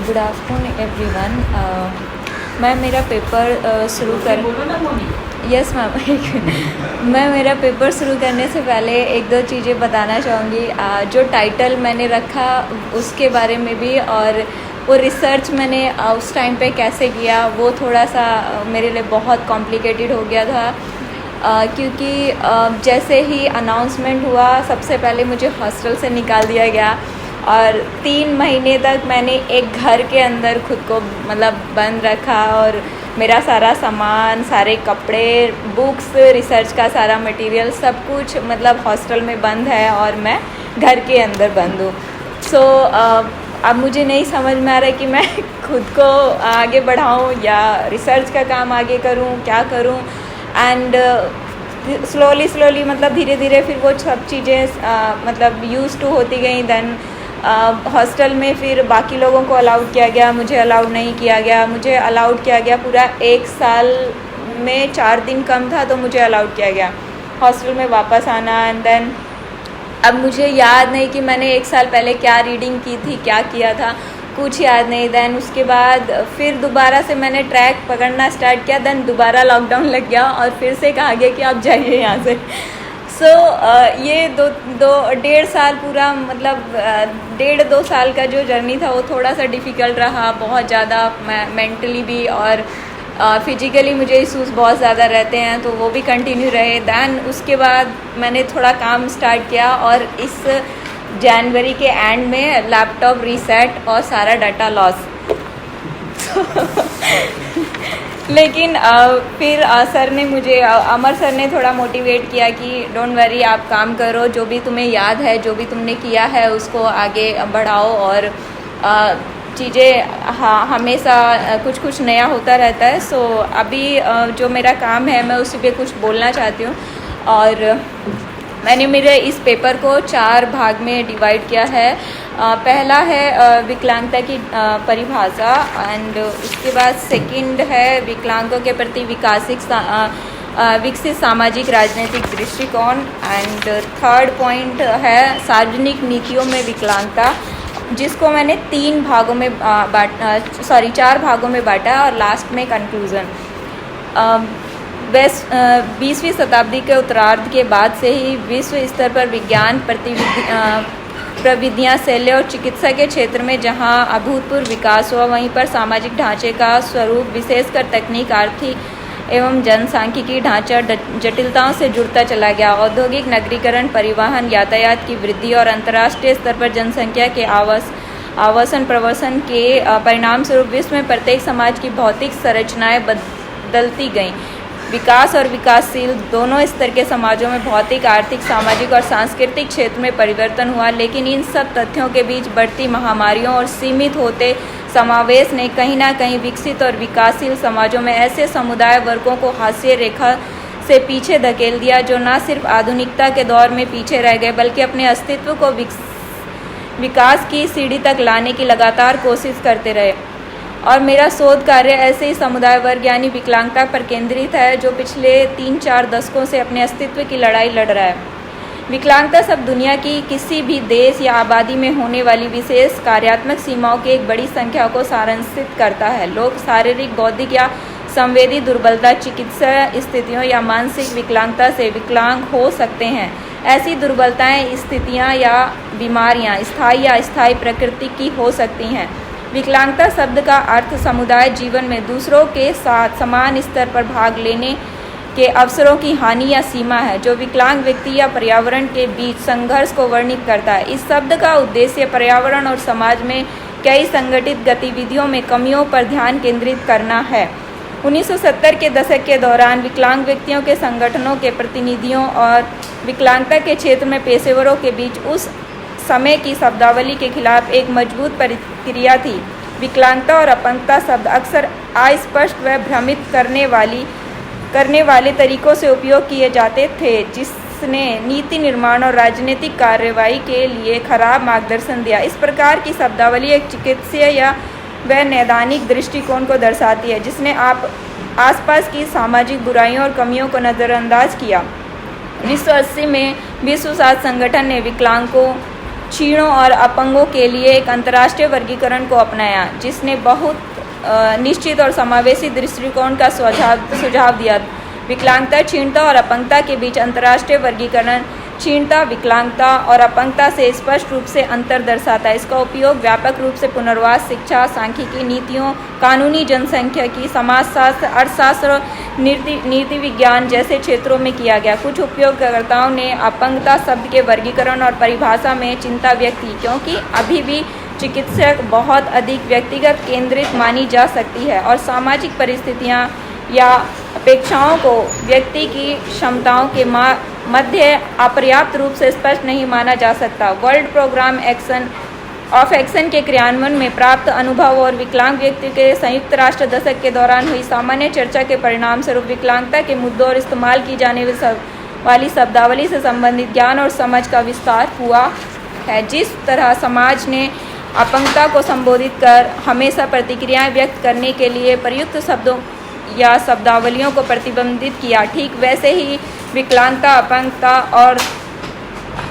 Good afternoon everyone. मैं मेरा paper शुरू कर यस मैम मैं मेरा पेपर शुरू करने से पहले एक दो चीज़ें बताना चाहूँगी। जो टाइटल मैंने रखा उसके बारे में भी, और वो रिसर्च मैंने उस टाइम पे कैसे किया वो थोड़ा सा मेरे लिए बहुत कॉम्प्लिकेटेड हो गया था। क्योंकि जैसे ही अनाउंसमेंट हुआ सबसे पहले मुझे हॉस्टल से निकाल दिया गया और 3 महीने तक मैंने एक घर के अंदर खुद को मतलब बंद रखा, और मेरा सारा सामान, सारे कपड़े, बुक्स, रिसर्च का सारा मटेरियल सब कुछ मतलब हॉस्टल में बंद है और मैं घर के अंदर बंद हूँ। सो अब मुझे नहीं समझ में आ रहा है कि मैं खुद को आगे बढ़ाऊँ या रिसर्च का काम आगे करूँ, क्या करूँ। एंड स्लोली मतलब धीरे धीरे फिर वो सब चीज़ें मतलब यूज़ टू होती गई। देन हॉस्टल में फिर बाकी लोगों को अलाउड किया गया, मुझे अलाउड नहीं किया गया। मुझे अलाउड किया गया पूरा 1 साल में 4 दिन कम था तो मुझे अलाउड किया गया हॉस्टल में वापस आना। एंड देन अब मुझे याद नहीं कि मैंने 1 साल पहले क्या रीडिंग की थी, क्या किया था, कुछ याद नहीं। देन उसके बाद फिर दोबारा से मैंने ट्रैक पकड़ना स्टार्ट किया। देन दोबारा लॉकडाउन लग गया और फिर से कहा गया कि आप जाइए यहाँ से। सो ये 1.5 साल पूरा मतलब 1.5-2 साल का जो जर्नी था वो थोड़ा सा डिफ़िकल्ट रहा बहुत ज़्यादा, मेंटली भी और फिजिकली मुझे इश्यूज़ बहुत ज़्यादा रहते हैं तो वो भी कंटिन्यू रहे। दैन उसके बाद मैंने थोड़ा काम स्टार्ट किया और इस जनवरी के एंड में लैपटॉप रीसेट और सारा डाटा लॉस। लेकिन फिर सर ने मुझे, अमर सर ने थोड़ा मोटिवेट किया कि डोंट वरी, आप काम करो, जो भी तुम्हें याद है, जो भी तुमने किया है उसको आगे बढ़ाओ। और चीज़ें हमेशा कुछ नया होता रहता है। सो अभी जो मेरा काम है मैं उसी पे कुछ बोलना चाहती हूँ। और मैंने मेरे इस पेपर को 4 भाग में डिवाइड किया है। पहला है विकलांगता की परिभाषा, एंड उसके बाद सेकंड है विकलांगों के प्रति विकसित सामाजिक राजनीतिक दृष्टिकोण, एंड थर्ड पॉइंट है सार्वजनिक नीतियों में विकलांगता, जिसको मैंने 4 भागों में बांटा और लास्ट में कंक्लूज़न। 20वीं शताब्दी के उत्तरार्ध के बाद से ही विश्व स्तर पर विज्ञान प्रविधियाँ, शल्य और चिकित्सा के क्षेत्र में जहां अभूतपूर्व विकास हुआ, वहीं पर सामाजिक ढांचे का स्वरूप विशेषकर तकनीक, आर्थिक एवं जनसांख्यिकी ढांचा जटिलताओं से जुड़ता चला गया। औद्योगिक नगरीकरण, परिवहन, यातायात की वृद्धि और अंतर्राष्ट्रीय स्तर पर जनसंख्या के आवासन प्रवसन के परिणाम स्वरूप विश्व में प्रत्येक समाज की भौतिक संरचनाएं बदलती गईं। विकास और विकासशील दोनों स्तर के समाजों में भौतिक, आर्थिक, सामाजिक और सांस्कृतिक क्षेत्र में परिवर्तन हुआ, लेकिन इन सब तथ्यों के बीच बढ़ती महामारियों और सीमित होते समावेश ने कहीं ना कहीं विकसित और विकासशील समाजों में ऐसे समुदाय वर्गों को हाशिए रेखा से पीछे धकेल दिया जो न सिर्फ आधुनिकता के दौर में पीछे रह गए बल्कि अपने अस्तित्व को विकास की सीढ़ी तक लाने की लगातार कोशिश करते रहे। और मेरा शोध कार्य ऐसे ही समुदाय वर्ग यानी विकलांगता पर केंद्रित है जो पिछले 3-4 दशकों से अपने अस्तित्व की लड़ाई लड़ रहा है। विकलांगता सब दुनिया की किसी भी देश या आबादी में होने वाली विशेष कार्यात्मक सीमाओं की एक बड़ी संख्या को सारांशित करता है। लोग शारीरिक, बौद्धिक या संवेदी दुर्बलता, चिकित्सा स्थितियों या मानसिक विकलांगता से विकलांग हो सकते हैं। ऐसी दुर्बलताएं, स्थितियां या बीमारियां स्थायी या अस्थायी प्रकृति की हो सकती हैं। विकलांगता शब्द का अर्थ समुदाय जीवन में दूसरों के साथ समान स्तर पर भाग लेने के अवसरों की हानि या सीमा है, जो विकलांग व्यक्ति या पर्यावरण के बीच संघर्ष को वर्णित करता है। इस शब्द का उद्देश्य पर्यावरण और समाज में कई संगठित गतिविधियों में कमियों पर ध्यान केंद्रित करना है। 1970 के दशक के दौरान विकलांग व्यक्तियों के संगठनों के प्रतिनिधियों और विकलांगता के क्षेत्र में पेशेवरों के बीच उस समय की शब्दावली के खिलाफ एक मजबूत प्रतिक्रिया थी। विकलांगता और अपंगता शब्द अक्सर अस्पष्ट व भ्रमित करने वाले तरीकों से उपयोग किए जाते थे, जिसने नीति निर्माण और राजनीतिक कार्रवाई के लिए खराब मार्गदर्शन दिया। इस प्रकार की शब्दावली एक चिकित्सीय या व नैदानिक दृष्टिकोण को दर्शाती है जिसने आसपास की सामाजिक बुराइयों और कमियों को नज़रअंदाज किया। 1980 में विश्व स्वास्थ्य संगठन ने विकलांगों क्षीणों और अपंगों के लिए एक अंतर्राष्ट्रीय वर्गीकरण को अपनाया, जिसने बहुत निश्चित और समावेशी दृष्टिकोण का सुझाव दिया। विकलांगता, क्षीणता और अपंगता के बीच अंतर्राष्ट्रीय वर्गीकरण क्षीणता, विकलांगता और अपंगता से स्पष्ट रूप से अंतर दर्शाता है। इसका उपयोग व्यापक रूप से पुनर्वास, शिक्षा, सांख्यिकी, नीतियों, कानूनी, जनसंख्यिकी, समाजशास्त्र, अर्थशास्त्र और नीति विज्ञान जैसे क्षेत्रों में किया गया। कुछ उपयोगकर्ताओं ने अपंगता शब्द के वर्गीकरण और परिभाषा में चिंता व्यक्त की, क्योंकि अभी भी चिकित्सक बहुत अधिक व्यक्तिगत केंद्रित मानी जा सकती है और सामाजिक परिस्थितियाँ या अपेक्षाओं को व्यक्ति की क्षमताओं के मध्य अपर्याप्त रूप से स्पष्ट नहीं माना जा सकता। वर्ल्ड प्रोग्राम ऑफ एक्शन के क्रियान्वयन में प्राप्त अनुभव और विकलांग व्यक्ति के संयुक्त राष्ट्र दशक के दौरान हुई सामान्य चर्चा के परिणाम स्वरूप विकलांगता के मुद्दों और इस्तेमाल की जाने वाली शब्दावली से संबंधित ज्ञान और समझ का विस्तार हुआ है। जिस तरह समाज ने अपंगता को संबोधित कर हमेशा प्रतिक्रियाएं व्यक्त करने के लिए प्रयुक्त शब्दों या शब्दावलियों को प्रतिबंधित किया, ठीक वैसे ही विकलांगता, अपंगता और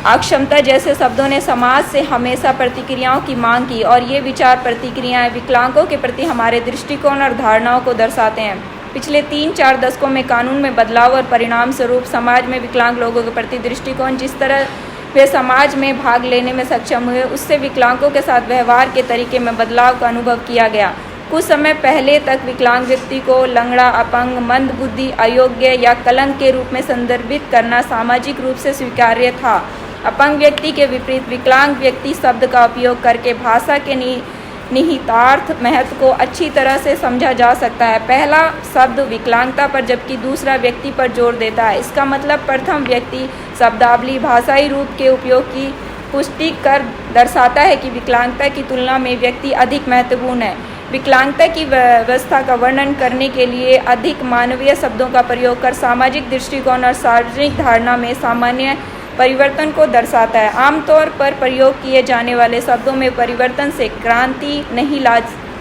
अक्षमता जैसे शब्दों ने समाज से हमेशा प्रतिक्रियाओं की मांग की और ये विचार प्रतिक्रियाएं विकलांगों के प्रति हमारे दृष्टिकोण और धारणाओं को दर्शाते हैं। पिछले 3-4 दशकों में कानून में बदलाव और परिणाम स्वरूप समाज में विकलांग लोगों के प्रति दृष्टिकोण, जिस तरह वे समाज में भाग लेने में सक्षम हुए, उससे विकलांगों के साथ व्यवहार के तरीके में बदलाव का अनुभव किया गया। कुछ समय पहले तक विकलांग व्यक्ति को लंगड़ा, अपंग, मंदबुद्धि, अयोग्य या कलंक के रूप में संदर्भित करना सामाजिक रूप से स्वीकार्य था। अपंग व्यक्ति के विपरीत विकलांग व्यक्ति शब्द का उपयोग करके भाषा के निहितार्थ महत्व को अच्छी तरह से समझा जा सकता है। पहला शब्द विकलांगता पर जबकि दूसरा व्यक्ति पर जोर देता है। इसका मतलब प्रथम व्यक्ति शब्दावली भाषाई रूप के उपयोग की पुष्टि कर दर्शाता है कि विकलांगता की तुलना में व्यक्ति अधिक महत्वपूर्ण है। विकलांगता की व्यवस्था का वर्णन करने के लिए अधिक मानवीय शब्दों का प्रयोग कर सामाजिक दृष्टिकोण और सार्वजनिक धारणा में सामान्य परिवर्तन को दर्शाता है। आमतौर पर प्रयोग किए जाने वाले शब्दों में परिवर्तन से क्रांति नहीं ला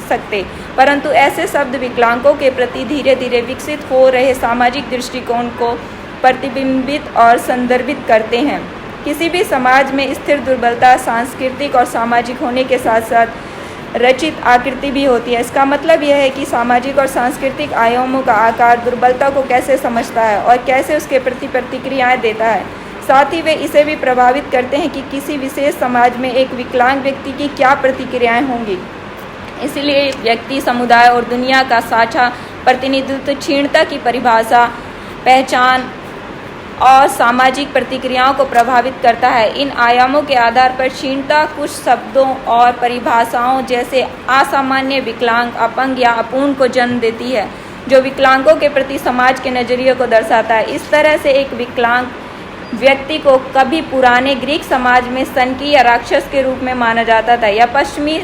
सकते, परंतु ऐसे शब्द विकलांगों के प्रति धीरे धीरे विकसित हो रहे सामाजिक दृष्टिकोण को प्रतिबिंबित और संदर्भित करते हैं। किसी भी समाज में स्थिर दुर्बलता सांस्कृतिक और सामाजिक होने के साथ साथ रचित आकृति भी होती है। इसका मतलब यह है कि सामाजिक और सांस्कृतिक आयामों का आकार दुर्बलता को कैसे समझता है और कैसे उसके प्रति प्रतिक्रियाएं देता है। साथ ही वे इसे भी प्रभावित करते हैं कि किसी विशेष समाज में एक विकलांग व्यक्ति की क्या प्रतिक्रियाएं होंगी। इसलिए व्यक्ति, समुदाय और दुनिया का साझा प्रतिनिधित्व क्षीणता की परिभाषा, पहचान और सामाजिक प्रतिक्रियाओं को प्रभावित करता है। इन आयामों के आधार पर क्षीणता कुछ शब्दों और परिभाषाओं जैसे असामान्य, विकलांग, अपंग या अपूर्ण को जन्म देती है, जो विकलांगों के प्रति समाज के नजरिए को दर्शाता है। इस तरह से एक विकलांग व्यक्ति को कभी पुराने ग्रीक समाज में सनकी या राक्षस के रूप में माना जाता था या पश्चिमी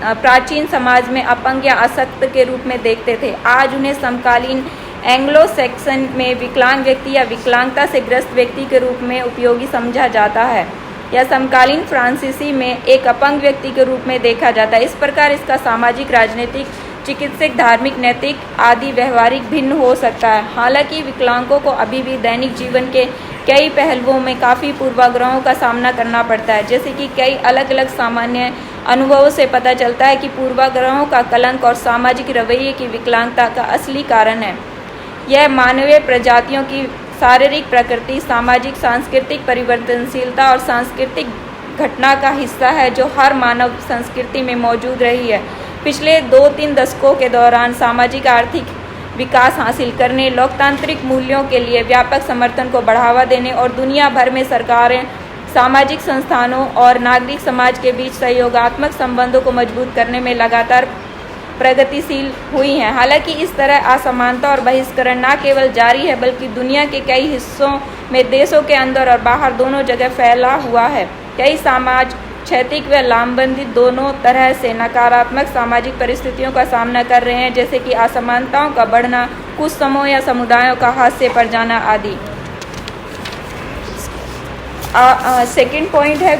प्राचीन समाज में अपंग या अशक्त के रूप में देखते थे। आज उन्हें समकालीन एंग्लो सैक्सन में विकलांग व्यक्ति या विकलांगता से ग्रस्त व्यक्ति के रूप में उपयोगी समझा जाता है या समकालीन फ्रांसीसी में एक अपंग व्यक्ति के रूप में देखा जाता है। इस प्रकार इसका सामाजिक, राजनीतिक, चिकित्सक, धार्मिक, नैतिक आदि व्यवहारिक भिन्न हो सकता है। हालांकि विकलांगों को अभी भी दैनिक जीवन के कई पहलुओं में काफ़ी पूर्वाग्रहों का सामना करना पड़ता है, जैसे कि कई अलग अलग सामान्य अनुभवों से पता चलता है कि पूर्वाग्रहों का कलंक और सामाजिक रवैये की विकलांगता का असली कारण है। यह मानवीय प्रजातियों की शारीरिक प्रकृति, सामाजिक सांस्कृतिक परिवर्तनशीलता और सांस्कृतिक घटना का हिस्सा है जो हर मानव संस्कृति में मौजूद रही है। पिछले 2-3 दशकों के दौरान सामाजिक आर्थिक विकास हासिल करने, लोकतांत्रिक मूल्यों के लिए व्यापक समर्थन को बढ़ावा देने और दुनिया भर में सरकारें, सामाजिक संस्थानों और नागरिक समाज के बीच सहयोगात्मक संबंधों को मजबूत करने में लगातार प्रगतिशील हुई हैं। हालांकि इस तरह असमानता और बहिष्करण न केवल जारी है बल्कि दुनिया के कई हिस्सों में, देशों के अंदर और बाहर दोनों जगह फैला हुआ है। कई समाज क्षैतिज व लामबंदित दोनों तरह से नकारात्मक सामाजिक परिस्थितियों का सामना कर रहे हैं, जैसे कि असमानताओं का बढ़ना, कुछ समूह या समुदायों का हाशिए पर जाना आदि। सेकंड पॉइंट है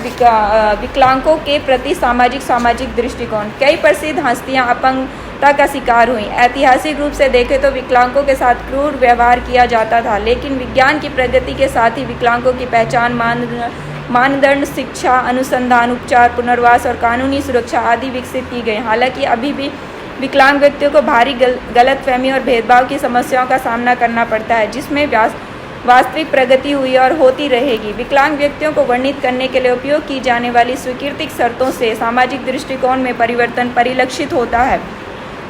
विकलांगों के प्रति सामाजिक दृष्टिकोण। कई प्रसिद्ध हस्तियां अपंगता का शिकार हुई। ऐतिहासिक रूप से देखें तो विकलांगों के साथ क्रूर व्यवहार किया जाता था, लेकिन विज्ञान की प्रगति के साथ ही विकलांगों की पहचान, मानदंड शिक्षा, अनुसंधान, उपचार, पुनर्वास और कानूनी सुरक्षा आदि विकसित की गई। हालांकि अभी भी विकलांग व्यक्तियों को भारी गलतफहमी और भेदभाव की समस्याओं का सामना करना पड़ता है, जिसमें वास्तविक प्रगति हुई और होती रहेगी। विकलांग व्यक्तियों को वर्णित करने के लिए उपयोग की जाने वाली स्वीकृत शर्तों से सामाजिक दृष्टिकोण में परिवर्तन परिलक्षित होता है।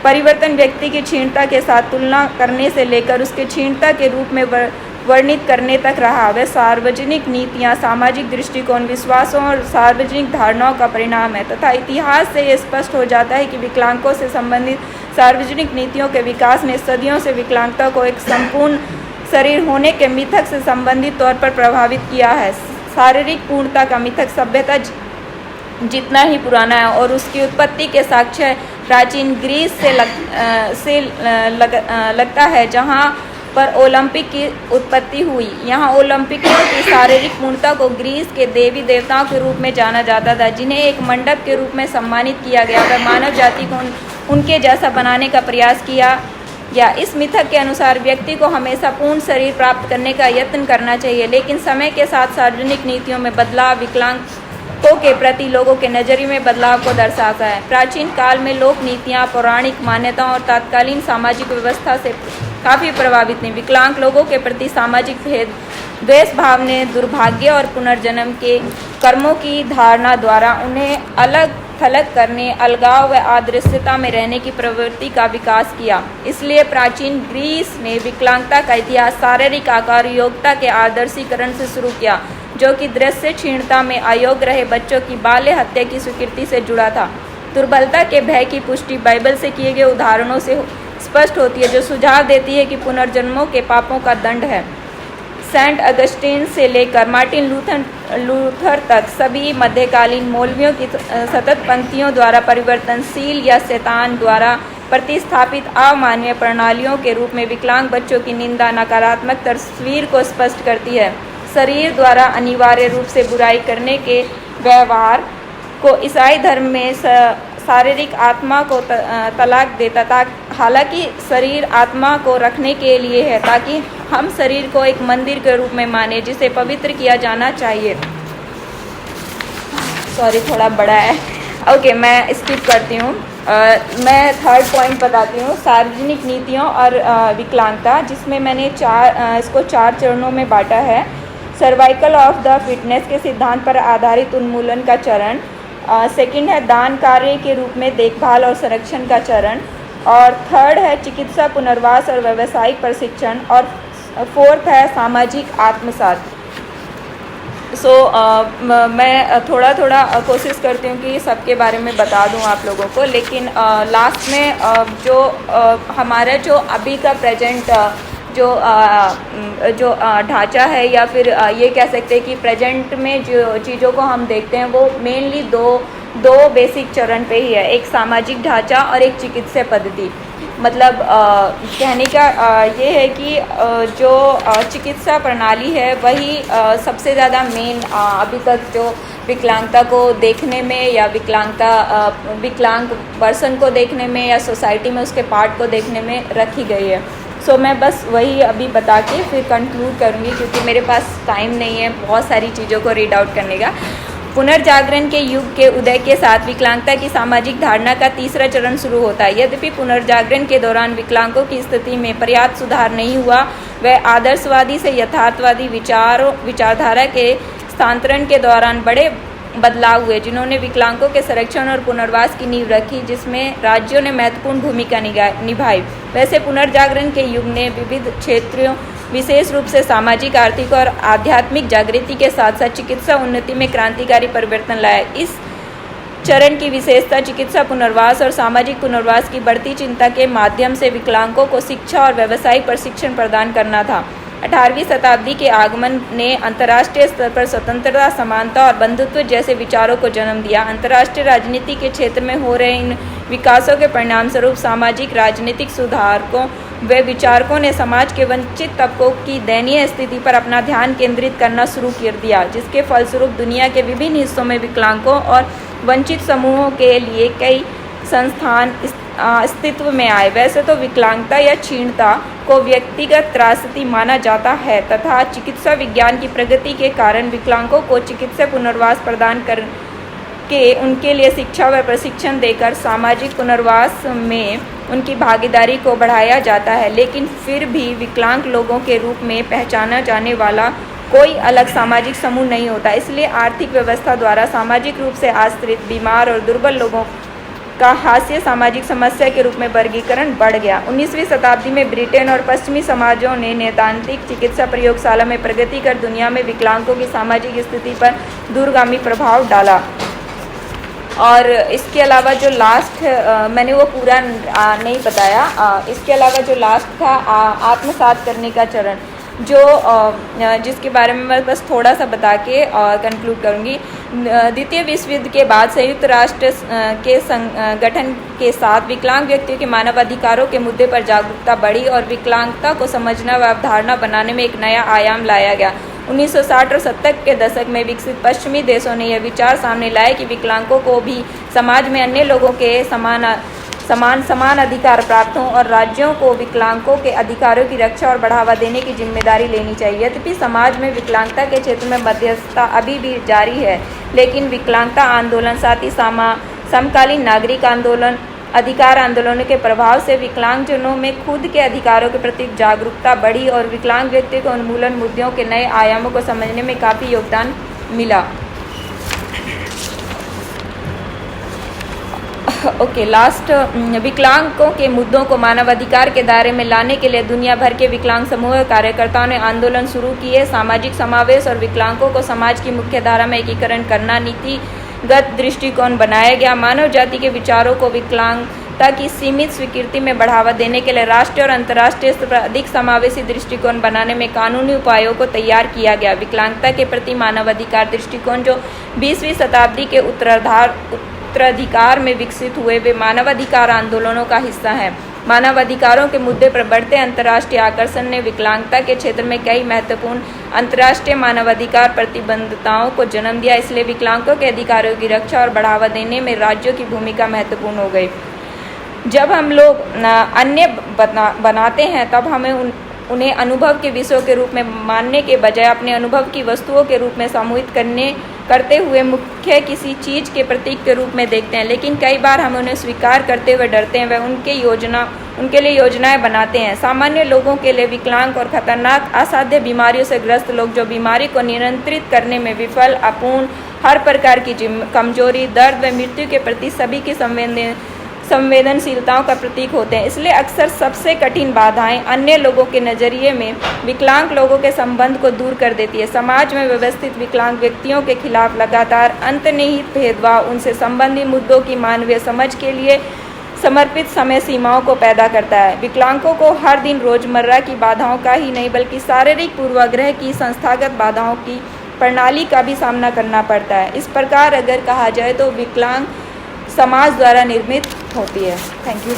परिवर्तन व्यक्ति की क्षीणता के साथ तुलना करने से लेकर उसके क्षीणता के रूप में वर्णित करने तक रहा। वह सार्वजनिक नीतियाँ, सामाजिक दृष्टिकोण, विश्वासों और सार्वजनिक धारणाओं का परिणाम है तथा इतिहास से यह स्पष्ट हो जाता है कि विकलांगों से संबंधित सार्वजनिक नीतियों के विकास ने सदियों से विकलांगता को एक संपूर्ण शरीर होने के मिथक से संबंधित तौर पर प्रभावित किया है। शारीरिक पूर्णता का मिथक सभ्यता जितना ही पुराना है और उसकी उत्पत्ति के साक्ष्य प्राचीन ग्रीस से लगता है, जहाँ पर ओलंपिक की उत्पत्ति हुई। यहाँ ओलंपिकों की शारीरिक पूर्णता को ग्रीस के देवी देवताओं के रूप में जाना जाता था, जिन्हें एक मंडप के रूप में सम्मानित किया गया था। मानव जाति को उनके जैसा बनाने का प्रयास किया या इस मिथक के अनुसार व्यक्ति को हमेशा पूर्ण शरीर प्राप्त करने का यत्न करना चाहिए, लेकिन समय के साथ सार्वजनिक नीतियों में बदलाव विकलांगों के प्रति लोगों के नजरिए में बदलाव को दर्शाता है। प्राचीन काल में लोक नीतियाँ, पौराणिक मान्यताओं और तत्कालीन सामाजिक व्यवस्था से काफ़ी प्रभावित थीं। विकलांग लोगों के प्रति सामाजिक द्वेष भाव ने दुर्भाग्य और पुनर्जन्म के कर्मों की धारणा द्वारा उन्हें अलग थलग करने, अलगाव व अदृश्यता में रहने की प्रवृत्ति का विकास किया। इसलिए प्राचीन ग्रीस ने विकलांगता का इतिहास शारीरिक आकार, योग्यता के आदर्शीकरण से शुरू किया, जो कि दृश्य क्षीणता में अयोग्य रहे बच्चों की बाल्य हत्या की स्वीकृति से जुड़ा था। दुर्बलता के भय की पुष्टि बाइबल से किए गए उदाहरणों से स्पष्ट होती है, जो सुझाव देती है कि पुनर्जन्मों के पापों का दंड है। सेंट अगस्टीन से लेकर मार्टिन लूथर तक सभी मध्यकालीन मौलवियों की सतत पंक्तियों द्वारा परिवर्तनशील या शैतान द्वारा प्रतिस्थापित अमानवीय प्रणालियों के रूप में विकलांग बच्चों की निंदा नकारात्मक तस्वीर को स्पष्ट करती है। शरीर द्वारा अनिवार्य रूप से बुराई करने के व्यवहार को ईसाई धर्म में शारीरिक आत्मा को तलाक देता था। हालांकि शरीर आत्मा को रखने के लिए है, ताकि हम शरीर को एक मंदिर के रूप में माने जिसे पवित्र किया जाना चाहिए। सॉरी, थोड़ा बड़ा है। ओके, मैं स्किप करती हूँ। मैं थर्ड पॉइंट बताती हूँ, सार्वजनिक नीतियों और विकलांगता, जिसमें मैंने इसको 4 चरणों में बांटा है। सर्वाइकल ऑफ द फिटनेस के सिद्धांत पर आधारित उन्मूलन का चरण, सेकंड है दान कार्य के रूप में देखभाल और संरक्षण का चरण, और थर्ड है चिकित्सा, पुनर्वास और व्यावसायिक प्रशिक्षण, और फोर्थ है सामाजिक आत्मसात। मैं थोड़ा थोड़ा कोशिश करती हूँ कि सबके बारे में बता दूँ आप लोगों को, लेकिन लास्ट में हमारा जो अभी का प्रेजेंट जो ढांचा है, या फिर ये कह सकते हैं कि प्रेजेंट में जो चीज़ों को हम देखते हैं वो मेनली दो बेसिक चरण पे ही है, एक सामाजिक ढांचा और एक चिकित्सा पद्धति। मतलब कहने का ये है कि जो चिकित्सा प्रणाली है वही सबसे ज़्यादा मेन अभी तक जो विकलांगता को देखने में या विकलांग पर्सन को देखने में या सोसाइटी में उसके पार्ट को देखने में रखी गई है। मैं बस वही अभी बता के फिर कंक्लूड करूँगी, क्योंकि मेरे पास टाइम नहीं है बहुत सारी चीज़ों को रीड आउट करने का। पुनर्जागरण के युग के उदय के साथ विकलांगता की सामाजिक धारणा का तीसरा चरण शुरू होता है। यद्यपि पुनर्जागरण के दौरान विकलांगों की स्थिति में पर्याप्त सुधार नहीं हुआ, वह आदर्शवादी से यथार्थवादी विचारधारा के स्थानांतरण के दौरान बड़े बदलाव हुए, जिन्होंने विकलांगों के संरक्षण और पुनर्वास की नींव रखी, जिसमें राज्यों ने महत्वपूर्ण भूमिका निभाई। वैसे पुनर्जागरण के युग ने विविध क्षेत्रों, विशेष रूप से सामाजिक, आर्थिक और आध्यात्मिक जागृति के साथ साथ चिकित्सा उन्नति में क्रांतिकारी परिवर्तन लाया। इस चरण की विशेषता चिकित्सा पुनर्वास और सामाजिक पुनर्वास की बढ़ती चिंता के माध्यम से विकलांगों को शिक्षा और व्यावसायिक प्रशिक्षण प्रदान करना था। 18वीं शताब्दी के आगमन ने अंतर्राष्ट्रीय स्तर पर स्वतंत्रता, समानता और बंधुत्व जैसे विचारों को जन्म दिया। अंतर्राष्ट्रीय राजनीति के क्षेत्र में हो रहे इन विकासों के परिणामस्वरूप सामाजिक राजनीतिक सुधारकों व विचारकों ने समाज के वंचित तबकों की दयनीय स्थिति पर अपना ध्यान केंद्रित करना शुरू कर दिया, जिसके फलस्वरूप दुनिया के विभिन्न हिस्सों में विकलांगों और वंचित समूहों के लिए कई संस्थान अस्तित्व में आए। वैसे तो विकलांगता या क्षीणता को व्यक्तिगत त्रासदी माना जाता है तथा चिकित्सा विज्ञान की प्रगति के कारण विकलांगों को चिकित्सा पुनर्वास प्रदान कर के उनके लिए शिक्षा व प्रशिक्षण देकर सामाजिक पुनर्वास में उनकी भागीदारी को बढ़ाया जाता है। लेकिन फिर भी विकलांग लोगों के रूप में पहचाना जाने वाला कोई अलग सामाजिक समूह नहीं होता। इसलिए आर्थिक व्यवस्था द्वारा सामाजिक रूप से आश्रित, बीमार और दुर्बल लोगों का हास्य सामाजिक समस्या के रूप में वर्गीकरण बढ़ गया। 19वीं शताब्दी में ब्रिटेन और पश्चिमी समाजों ने नैदानिक चिकित्सा प्रयोगशाला में प्रगति कर दुनिया में विकलांगों की सामाजिक स्थिति पर दूरगामी प्रभाव डाला। और इसके अलावा जो लास्ट मैंने वो पूरा नहीं बताया, इसके अलावा जो लास्ट था आत्मसात करने का चरण, जो जिसके बारे में मैं बस थोड़ा सा बता के कंक्लूड करूँगी। द्वितीय विश्व युद्ध के बाद संयुक्त राष्ट्र के संगठन के साथ विकलांग व्यक्तियों के मानवाधिकारों के मुद्दे पर जागरूकता बढ़ी और विकलांगता को समझना व अवधारणा बनाने में एक नया आयाम लाया गया। 1960 और 70 के दशक में विकसित पश्चिमी देशों ने यह विचार सामने लाया कि विकलांगों को भी समाज में अन्य लोगों के समान अधिकार प्राप्त हों और राज्यों को विकलांगों के अधिकारों की रक्षा और बढ़ावा देने की जिम्मेदारी लेनी चाहिए। यद्यपि समाज में विकलांगता के क्षेत्र में मध्यस्थता अभी भी जारी है, लेकिन विकलांगता आंदोलन साथ ही समकालीन नागरिक आंदोलन, अधिकार आंदोलनों के प्रभाव से विकलांगजनों में खुद के अधिकारों के प्रति जागरूकता बढ़ी और विकलांग व्यक्ति को उन्मूलन मुद्दों के नए आयामों को समझने में काफ़ी योगदान मिला। लास्ट, विकलांगों के मुद्दों को मानवाधिकार के दायरे में लाने के लिए दुनिया भर के विकलांग समूह कार्यकर्ताओं ने आंदोलन शुरू किए। सामाजिक समावेश और विकलांगों को समाज की मुख्य धारा में एकीकरण करना नीतिगत दृष्टिकोण बनाया गया। मानव जाति के विचारों को विकलांगता की सीमित स्वीकृति में बढ़ावा देने के लिए राष्ट्रीय और अंतर्राष्ट्रीय स्तर पर अधिक समावेशी दृष्टिकोण बनाने में कानूनी उपायों को तैयार किया गया। विकलांगता के प्रति मानवाधिकार दृष्टिकोण जो 20वीं शताब्दी के उत्तराधिकार में विकसित हुए, वे मानवाधिकार आंदोलनों का हिस्सा हैं। मानवाधिकारों के मुद्दे पर बढ़ते अंतर्राष्ट्रीय आकर्षण ने विकलांगता के क्षेत्र में कई महत्वपूर्ण अंतर्राष्ट्रीय मानवाधिकार प्रतिबद्धताओं को जन्म दिया। इसलिए विकलांगों के अधिकारों की रक्षा और बढ़ावा देने में राज्यों की भूमिका महत्वपूर्ण हो गई। जब हम लोग अन्य बनाते हैं तब हमें उन्हें अनुभव के विषयों के रूप में मानने के बजाय अपने अनुभव की वस्तुओं के रूप में समूहित करते हुए मुख्य किसी चीज़ के प्रतीक के रूप में देखते हैं। लेकिन कई बार हम उन्हें स्वीकार करते हुए डरते हैं, वह उनके लिए योजनाएं बनाते हैं। सामान्य लोगों के लिए विकलांग और खतरनाक असाध्य बीमारियों से ग्रस्त लोग जो बीमारी को नियंत्रित करने में विफल, अपूर्ण, हर प्रकार की कमजोरी, दर्द व मृत्यु के प्रति सभी की संवेदनशीलताओं का प्रतीक होते हैं। इसलिए अक्सर सबसे कठिन बाधाएं अन्य लोगों के नज़रिए में विकलांग लोगों के संबंध को दूर कर देती है। समाज में व्यवस्थित विकलांग व्यक्तियों के खिलाफ लगातार अंतर्निहित भेदभाव उनसे संबंधित मुद्दों की मानवीय समझ के लिए समर्पित समय सीमाओं को पैदा करता है। विकलांगों को हर दिन रोजमर्रा की बाधाओं का ही नहीं बल्कि शारीरिक पूर्वाग्रह की, संस्थागत बाधाओं की प्रणाली का भी सामना करना पड़ता है। इस प्रकार अगर कहा जाए तो विकलांग समाज द्वारा निर्मित होती है। Thank you.